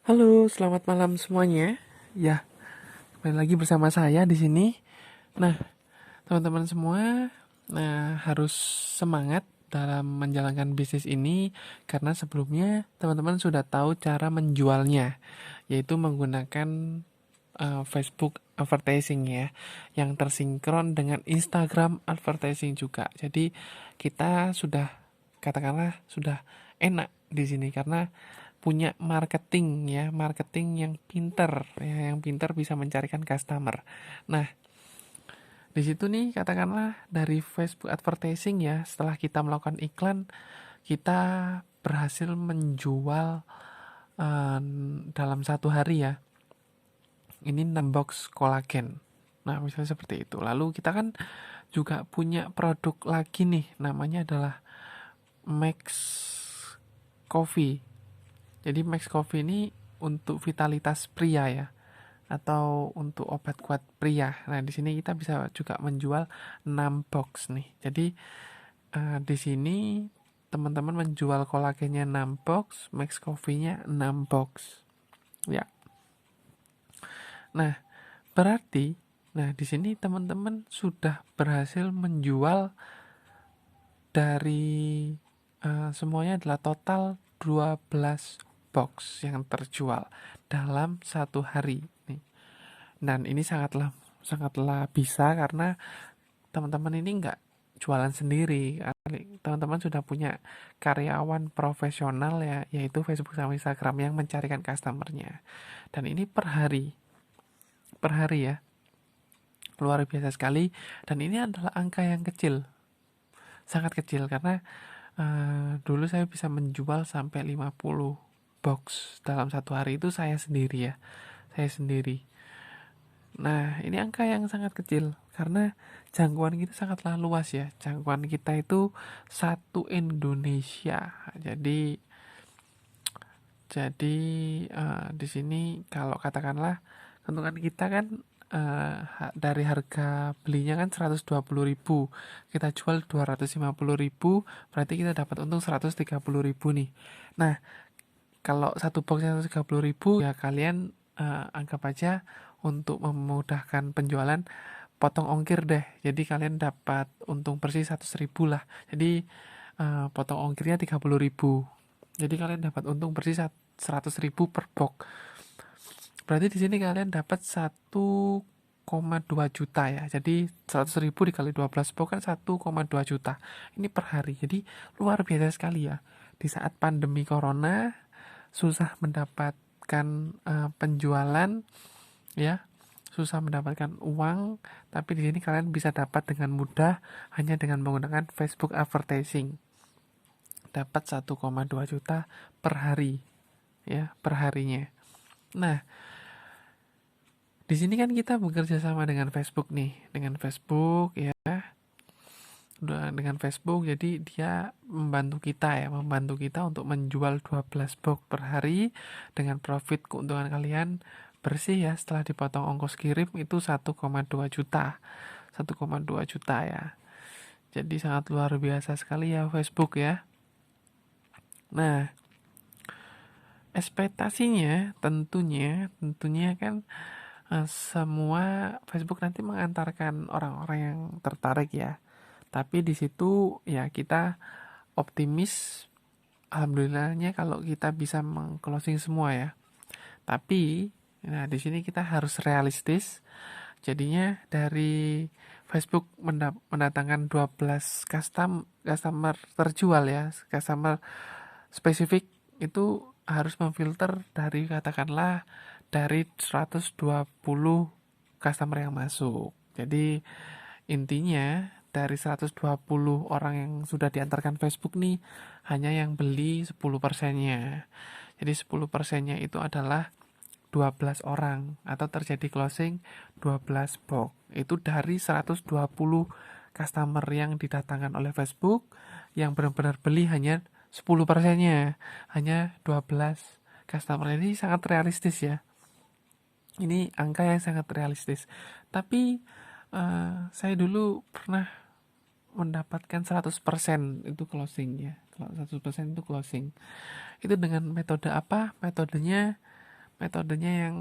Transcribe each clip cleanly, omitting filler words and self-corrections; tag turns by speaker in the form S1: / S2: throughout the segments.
S1: Halo, selamat malam semuanya. Ya, kembali lagi bersama saya di sini. Nah, teman-teman semua, harus semangat dalam menjalankan bisnis ini karena sebelumnya teman-teman sudah tahu cara menjualnya, yaitu menggunakan Facebook advertising ya, yang tersinkron dengan Instagram advertising juga. Jadi kita sudah katakanlah sudah enak di sini karena punya marketing ya, marketing yang pinter ya, yang pinter bisa mencarikan customer. Nah, di situ nih katakanlah dari Facebook advertising ya, setelah kita melakukan iklan, kita berhasil menjual eh, dalam satu hari ya, ini 6 box kolagen. Nah, misalnya seperti itu. Lalu kita kan juga punya produk lagi nih, namanya adalah Max Coffee. Jadi Max Coffee ini untuk vitalitas pria ya, atau untuk obat kuat pria. Nah, di sini kita bisa juga menjual 6 box nih. Jadi di sini teman-teman menjual kolagennya 6 box, Max Coffee-nya 6 box. Ya. Nah, berarti di sini teman-teman sudah berhasil menjual dari semuanya adalah total 12 box yang terjual dalam satu hari nih. Dan ini sangatlah bisa karena teman-teman ini nggak jualan sendiri. Teman-teman sudah punya karyawan profesional ya, yaitu Facebook sama Instagram yang mencarikan customernya. Dan ini per hari ya, luar biasa sekali. Dan ini adalah angka yang kecil, sangat kecil karena dulu saya bisa menjual sampai 50 box dalam satu hari itu saya sendiri. Nah, ini angka yang sangat kecil karena jangkauan kita sangatlah luas ya. Jangkauan kita itu satu Indonesia. Jadi di sini kalau katakanlah keuntungan kita kan dari harga belinya kan 120.000, kita jual 250.000, berarti kita dapat untung 130.000 nih. Nah, kalau satu box 130.000 ya kalian anggap aja untuk memudahkan penjualan potong ongkir deh. Jadi kalian dapat untung bersih 100.000 lah. Jadi potong ongkirnya 30.000. Jadi kalian dapat untung bersih 100.000 per box. Berarti di sini kalian dapat 1,2 juta ya. Jadi 100.000 dikali 12 box kan 1,2 juta. Ini per hari. Jadi luar biasa sekali ya. Di saat pandemi corona susah mendapatkan penjualan ya, susah mendapatkan uang, tapi di sini kalian bisa dapat dengan mudah hanya dengan menggunakan Facebook advertising. Dapat 1,2 juta per hari ya, per harinya. Nah, di sini kan kita bekerja sama dengan Facebook nih, dengan Facebook ya, dengan Facebook, jadi dia membantu kita untuk menjual 12 box per hari dengan profit keuntungan kalian bersih ya, setelah dipotong ongkos kirim itu 1,2 juta. 1,2 juta ya. Jadi sangat luar biasa sekali ya Facebook ya. Nah, ekspektasinya tentunya kan semua Facebook nanti mengantarkan orang-orang yang tertarik ya. Tapi di situ ya kita optimis, alhamdulillahnya kalau kita bisa mengclosing semua ya. Tapi di sini kita harus realistis. Jadinya dari Facebook mendatangkan 12 customer terjual ya, customer spesifik itu harus memfilter dari katakanlah dari 120 customer yang masuk. Jadi intinya dari 120 orang yang sudah diantarkan Facebook nih hanya yang beli 10%-nya. Jadi 10%-nya itu adalah 12 orang atau terjadi closing 12 box. Itu dari 120 customer yang didatangkan oleh Facebook yang benar-benar beli hanya 10%-nya, hanya 12 customer. Ini sangat realistis ya. Ini angka yang sangat realistis. Tapi saya dulu pernah mendapatkan 100% itu closing ya. Kalau 100% itu closing. Itu dengan metode apa? Metodenya metodenya yang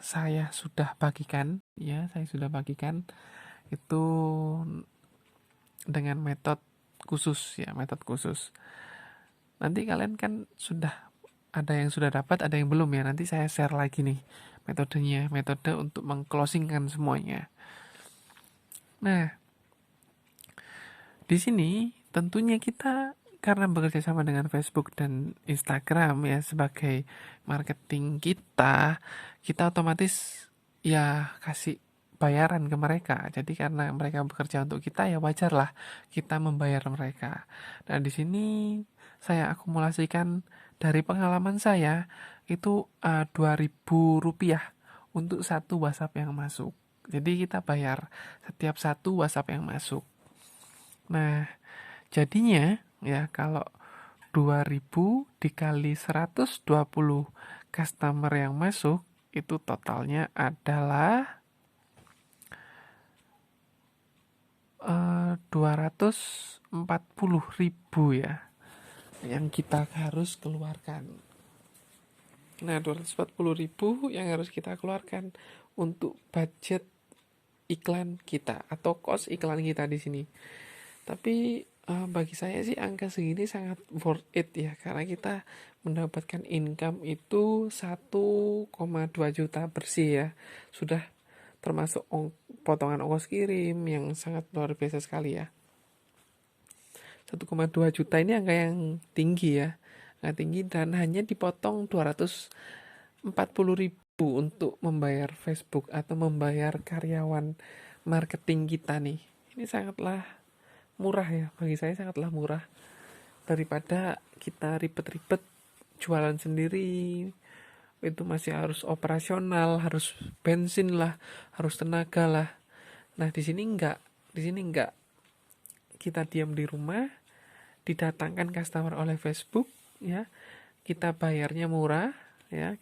S1: saya sudah bagikan, ya, saya sudah bagikan itu dengan metode khusus, ya, metode khusus. Nanti kalian kan sudah ada yang sudah dapat, ada yang belum, ya. Nanti saya share lagi nih metodenya, metode untuk mengclosingkan semuanya. Nah, di sini tentunya kita karena bekerja sama dengan Facebook dan Instagram ya sebagai marketing kita otomatis ya kasih bayaran ke mereka. Jadi karena mereka bekerja untuk kita ya wajarlah kita membayar mereka. Nah, di sini saya akumulasikan dari pengalaman saya itu Rp2.000 untuk satu WhatsApp yang masuk. Jadi kita bayar setiap satu WhatsApp yang masuk. Nah, jadinya ya kalau 2.000 dikali 120 customer yang masuk itu totalnya adalah 240.000 ya yang kita harus keluarkan. Nah, 240.000 yang harus kita keluarkan untuk budget iklan kita atau cost iklan kita di sini. Tapi bagi saya sih angka segini sangat worth it ya, karena kita mendapatkan income itu 1,2 juta bersih ya. Sudah termasuk potongan ongkos kirim yang sangat luar biasa sekali ya. 1,2 juta ini angka yang tinggi ya. Angka tinggi dan hanya dipotong 240.000 untuk membayar Facebook atau membayar karyawan marketing kita nih. Ini sangatlah murah ya, bagi saya sangatlah murah daripada kita ribet-ribet jualan sendiri, itu masih harus operasional, harus bensin lah, harus tenaga lah. Nah, di sini enggak kita diam di rumah, didatangkan customer oleh Facebook ya, kita bayarnya murah ya,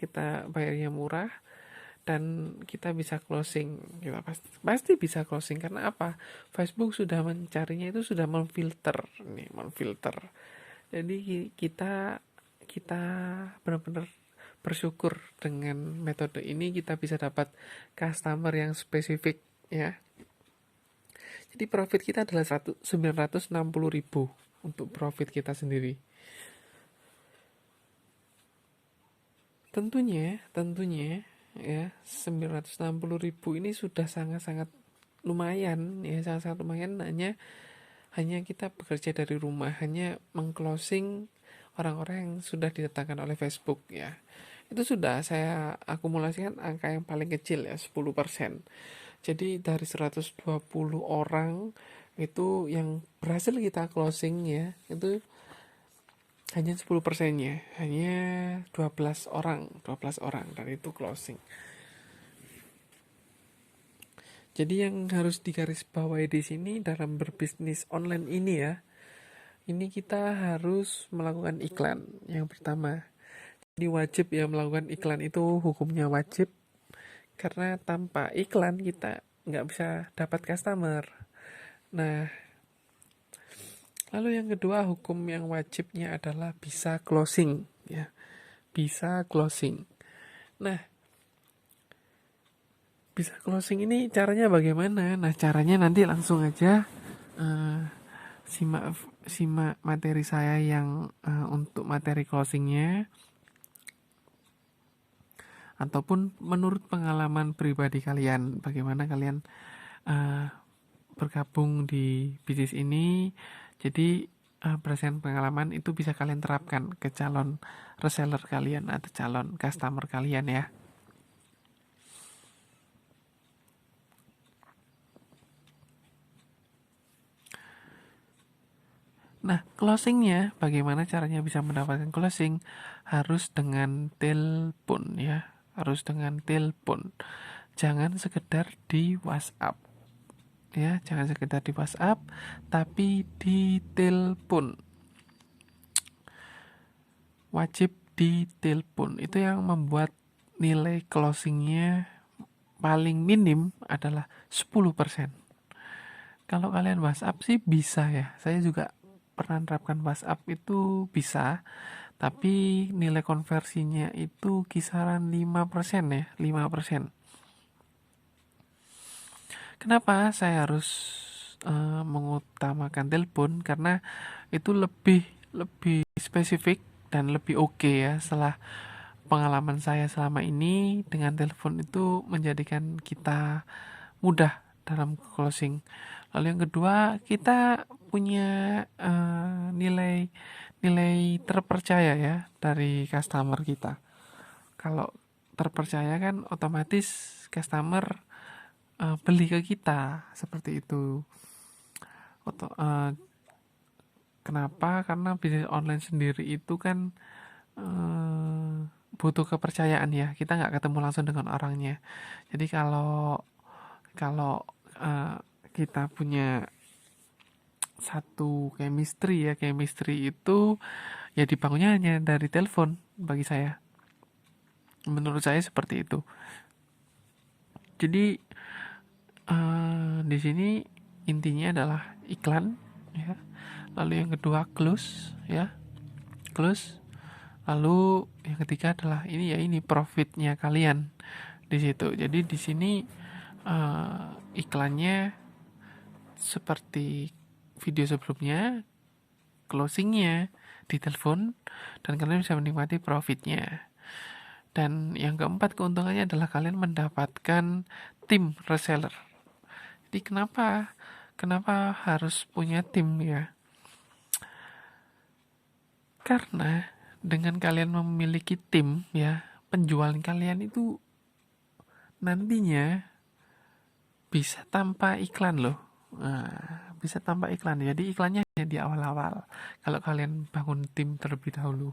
S1: dan kita bisa closing, kita pasti bisa closing. Karena apa? Facebook sudah mencarinya, itu sudah memfilter. Jadi kita benar-benar bersyukur dengan metode ini kita bisa dapat customer yang spesifik ya. Jadi profit kita adalah 960.000 untuk profit kita sendiri. Tentunya ya 960.000 ini sudah sangat-sangat lumayan ya, sangat-sangat lumayan. Hanya kita bekerja dari rumah, hanya mengclosing orang-orang yang sudah didatangkan oleh Facebook ya. Itu sudah saya akumulasikan angka yang paling kecil ya, 10%. Jadi dari 120 orang itu yang berhasil kita closing ya, itu hanya 10%-nya, hanya 12 orang dan itu closing. Jadi yang harus digarisbawahi di sini dalam berbisnis online ini ya, ini kita harus melakukan iklan yang pertama. Jadi wajib ya melakukan iklan, itu hukumnya wajib, karena tanpa iklan kita nggak bisa dapat customer. Nah, lalu yang kedua, hukum yang wajibnya adalah bisa closing ya. Bisa closing. Nah, bisa closing ini caranya bagaimana? Nah, caranya nanti langsung aja simak materi saya yang untuk materi closingnya, ataupun menurut pengalaman pribadi kalian, bagaimana kalian bergabung di bisnis ini. Jadi berdasarkan pengalaman itu bisa kalian terapkan ke calon reseller kalian atau calon customer kalian ya. Nah, closingnya, bagaimana caranya bisa mendapatkan closing? Harus dengan telepon ya, harus dengan telepon. Jangan sekedar di WhatsApp ya, jangan sekedar di WhatsApp, tapi di telepon. Wajib di telepon. Itu yang membuat nilai closingnya paling minim adalah 10%. Kalau kalian WhatsApp sih bisa ya, saya juga pernah menerapkan WhatsApp itu bisa, Tapi nilai konversinya itu kisaran 5% ya, 5%. Kenapa saya harus mengutamakan telepon? Karena itu lebih lebih spesifik dan lebih oke ya. Setelah pengalaman saya selama ini dengan telepon itu menjadikan kita mudah dalam closing. Lalu yang kedua, kita punya nilai nilai terpercaya ya dari customer kita. Kalau terpercaya kan otomatis customer beli ke kita seperti itu. Eh, kenapa? Karena bisnis online sendiri itu kan eh, butuh kepercayaan ya. Kita nggak ketemu langsung dengan orangnya. Jadi kalau kalau eh, kita punya satu chemistry itu ya dibangunnya hanya dari telepon bagi saya. Menurut saya seperti itu. Jadi di sini intinya adalah iklan ya. Lalu yang kedua close ya, close. Lalu yang ketiga adalah ini profitnya kalian di situ. Jadi di sini iklannya seperti video sebelumnya, closingnya di telepon, dan kalian bisa menikmati profitnya. Dan yang keempat keuntungannya adalah kalian mendapatkan tim reseller. Jadi kenapa harus punya tim ya? Karena dengan kalian memiliki tim ya, penjualan kalian itu nantinya bisa tanpa iklan loh. Nah, bisa tanpa iklan. Jadi iklannya hanya di awal-awal. Kalau kalian bangun tim terlebih dahulu.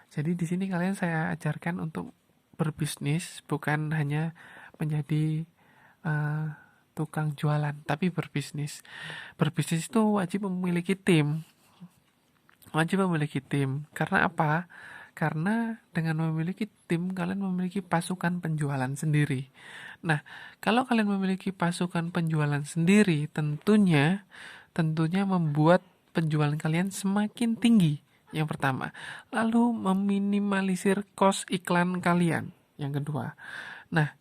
S1: Jadi di sini kalian saya ajarkan untuk berbisnis, bukan hanya menjadi uh, tukang jualan, tapi berbisnis. Berbisnis itu wajib memiliki tim. Wajib memiliki tim. Karena apa? Karena dengan memiliki tim, kalian memiliki pasukan penjualan sendiri. Nah, kalau kalian memiliki pasukan penjualan sendiri, tentunya membuat penjualan kalian semakin tinggi. Yang pertama, lalu meminimalisir cost iklan kalian. Yang kedua, nah,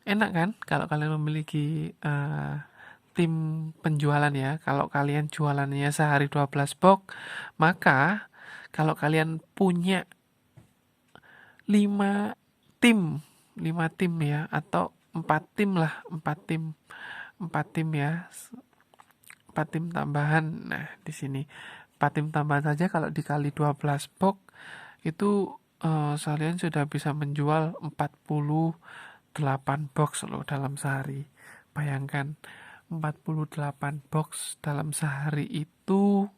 S1: enak kan kalau kalian memiliki tim penjualan ya. Kalau kalian jualannya sehari 12 box, maka kalau kalian punya 5 tim, 5 tim ya, atau 4 tim lah, 4 tim, 4 tim ya, 4 tim tambahan. Nah, di sini 4 tim tambahan saja kalau dikali 12 box itu kalian sudah bisa menjual 48 box loh dalam sehari. Bayangkan 48 box dalam sehari itu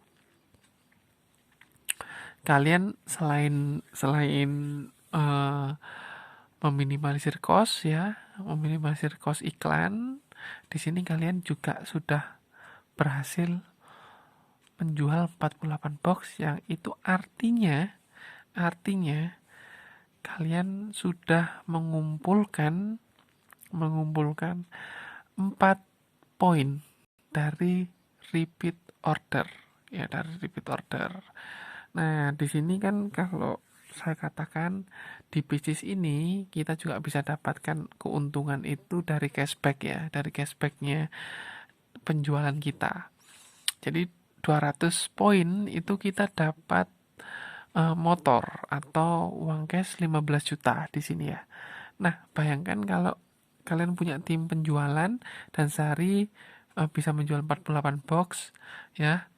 S1: kalian selain meminimalisir cost ya, meminimalisir cost iklan, di sini kalian juga sudah berhasil menjual 48 box yang itu artinya kalian sudah mengumpulkan 4 poin dari repeat order ya, dari repeat order. Nah, di sini kan kalau saya katakan di bisnis ini kita juga bisa dapatkan keuntungan itu dari cashback ya, dari cashbacknya penjualan kita. Jadi 200 poin itu kita dapat motor atau uang cash 15 juta di sini ya. Nah, bayangkan kalau kalian punya tim penjualan dan sehari bisa menjual 48 box ya.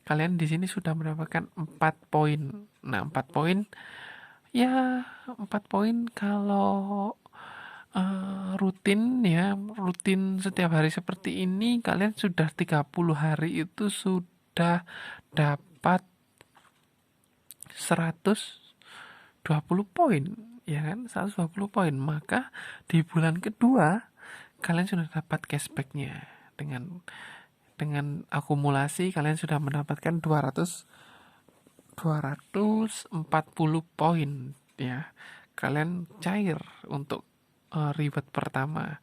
S1: Kalian di sini sudah mendapatkan 4 poin. Nah, 4 poin ya, 4 poin kalau rutin setiap hari seperti ini kalian sudah 30 hari itu sudah dapat 120 poin ya kan, 120 poin. Maka di bulan kedua kalian sudah dapat cashbacknya dengan akumulasi kalian sudah mendapatkan 240 poin ya. Kalian cair untuk reward pertama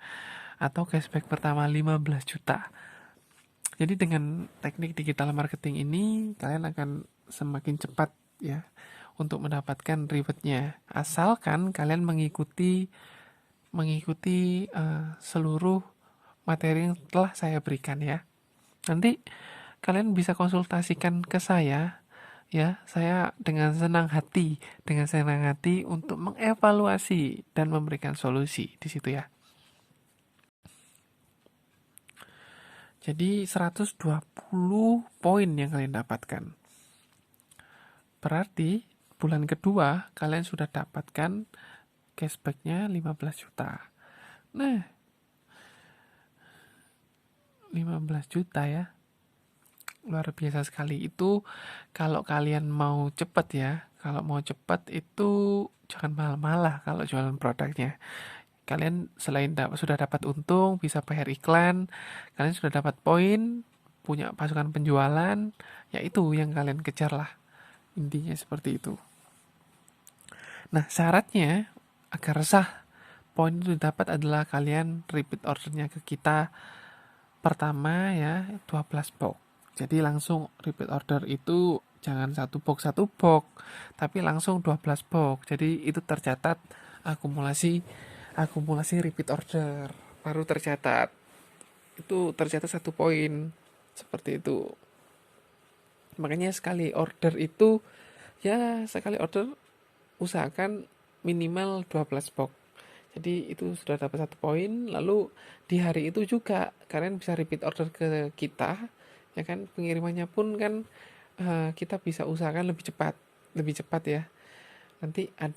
S1: atau cashback pertama 15 juta. Jadi dengan teknik digital marketing ini kalian akan semakin cepat ya untuk mendapatkan rewardnya. Asalkan kalian mengikuti seluruh materi yang telah saya berikan ya. Nanti kalian bisa konsultasikan ke saya ya. Saya dengan senang hati untuk mengevaluasi dan memberikan solusi di situ ya. Jadi 120 poin yang kalian dapatkan. Berarti bulan kedua kalian sudah dapatkan cashbacknya 15 juta. Nah, 15 juta ya. Luar biasa sekali. Itu kalau kalian mau cepat ya. Kalau mau cepat itu jangan malah-malah kalau jualan produknya. Kalian selain sudah dapat untung, bisa bayar iklan, kalian sudah dapat poin, punya pasukan penjualan, ya itu yang kalian kejar lah. Intinya seperti itu. Nah, syaratnya agar sah poin itu didapat adalah kalian repeat ordernya ke kita pertama ya 12 box. Jadi langsung repeat order itu jangan satu box, tapi langsung 12 box. Jadi itu tercatat akumulasi repeat order baru tercatat. Itu tercatat 1 poin. Seperti itu. Makanya sekali order usahakan minimal 12 box. Jadi itu sudah dapat 1 poin. Lalu di hari itu juga kalian bisa repeat order ke kita, ya kan? Pengirimannya pun kan kita bisa usahakan lebih cepat ya. Nanti ada